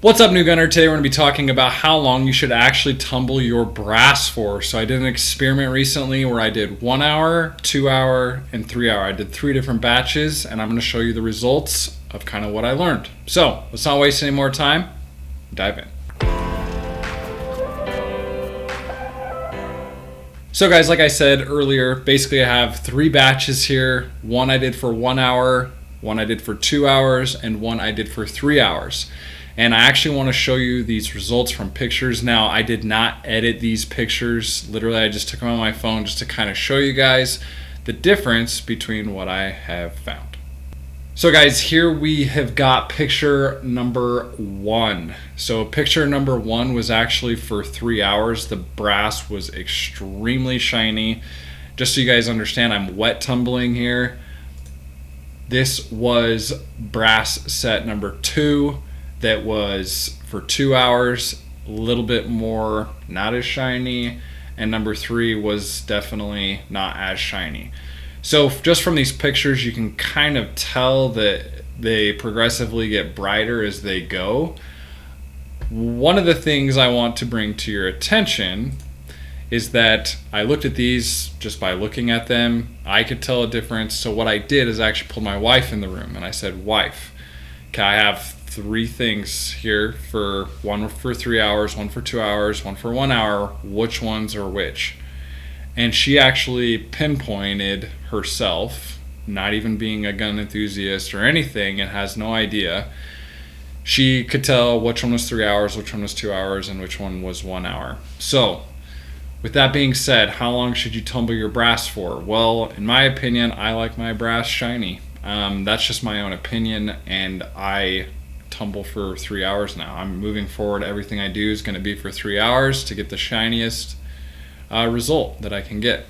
What's up, new gunner? Today we're going to be talking about how long you should actually tumble your brass for. So I did an experiment recently where I did 1 hour, 2 hour, and 3 hour. I did 3 different batches, and I'm going to show you the results of kind of what I learned. So let's not waste any more time. Dive in. So guys, like I said earlier, basically I have 3 batches here. One I did for 1 hour, one I did for 2 hours, and one I did for 3 hours. And I actually want to show you these results from pictures. Now, I did not edit these pictures. Literally, I just took them on my phone just to kind of show you guys the difference between what I have found. So guys, here we have got picture number 1. So picture number 1 was actually for 3 hours. The brass was extremely shiny. Just so you guys understand, I'm wet tumbling here. This was brass set number 2. That was for 2 hours, a little bit more, not as shiny, and number 3 was definitely not as shiny. So just from these pictures, you can kind of tell that they progressively get brighter as they go. One of the things I want to bring to your attention is that I looked at these just by looking at them. I could tell a difference. So what I did is I actually pulled my wife in the room and I said, "Wife, okay, I have 3 things here, for one for 3 hours, one for 2 hours, one for 1 hour. Which ones are which?" And she actually pinpointed herself, not even being a gun enthusiast or anything, and has no idea. She could tell which one was 3 hours, which one was 2 hours, and which one was 1 hour. So with that being said, how long should you tumble your brass for? Well, in my opinion, I like my brass shiny. That's just my own opinion, and I tumble for 3 hours now. I'm moving forward. Everything I do is going to be for 3 hours to get the shiniest result that I can get.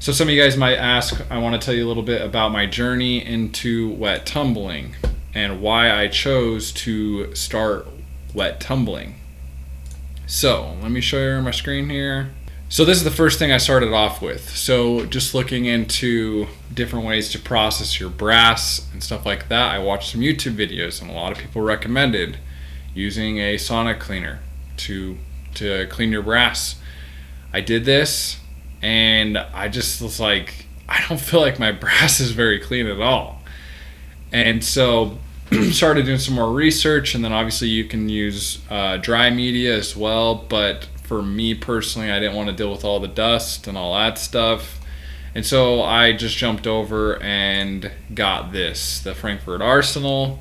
So some of you guys might ask, I want to tell you a little bit about my journey into wet tumbling and why I chose to start wet tumbling. So let me show you my screen here. So this is the first thing I started off with. So just looking into different ways to process your brass and stuff like that, I watched some YouTube videos, and a lot of people recommended using a sonic cleaner to clean your brass. I did this, and I just was like, I don't feel like my brass is very clean at all. And so started doing some more research, and then obviously you can use dry media as well, but for me personally, I didn't want to deal with all the dust and all that stuff. And so I just jumped over and got this, the Frankfurt Arsenal.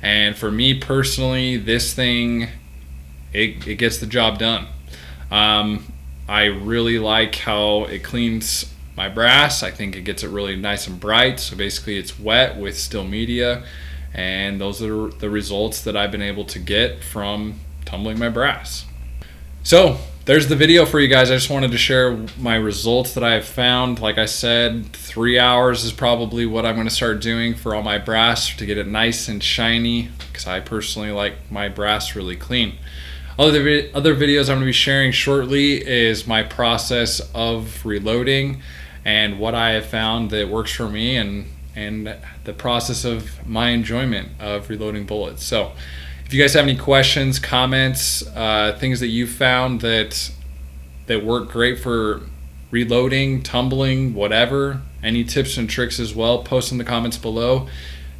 And for me personally, this thing, it gets the job done. I really like how it cleans my brass. I think it gets it really nice and bright. So basically it's wet with still media. And those are the results that I've been able to get from tumbling my brass. So there's the video for you guys. I just wanted to share my results that I have found. Like I said, 3 hours is probably what I'm going to start doing for all my brass to get it nice and shiny, because I personally like my brass really clean. Other videos I'm going to be sharing shortly is my process of reloading and what I have found that works for me, and the process of my enjoyment of reloading bullets. So if you guys have any questions, comments, things that you found that work great for reloading, tumbling, whatever, any tips and tricks as well, post in the comments below.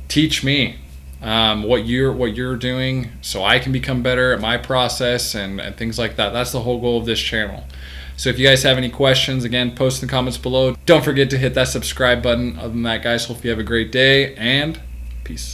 Teach me what you're doing so I can become better at my process and things like that. That's the whole goal of this channel. So if you guys have any questions, again, post in the comments below. Don't forget to hit that subscribe button. Other than that, guys, hope you have a great day, and peace.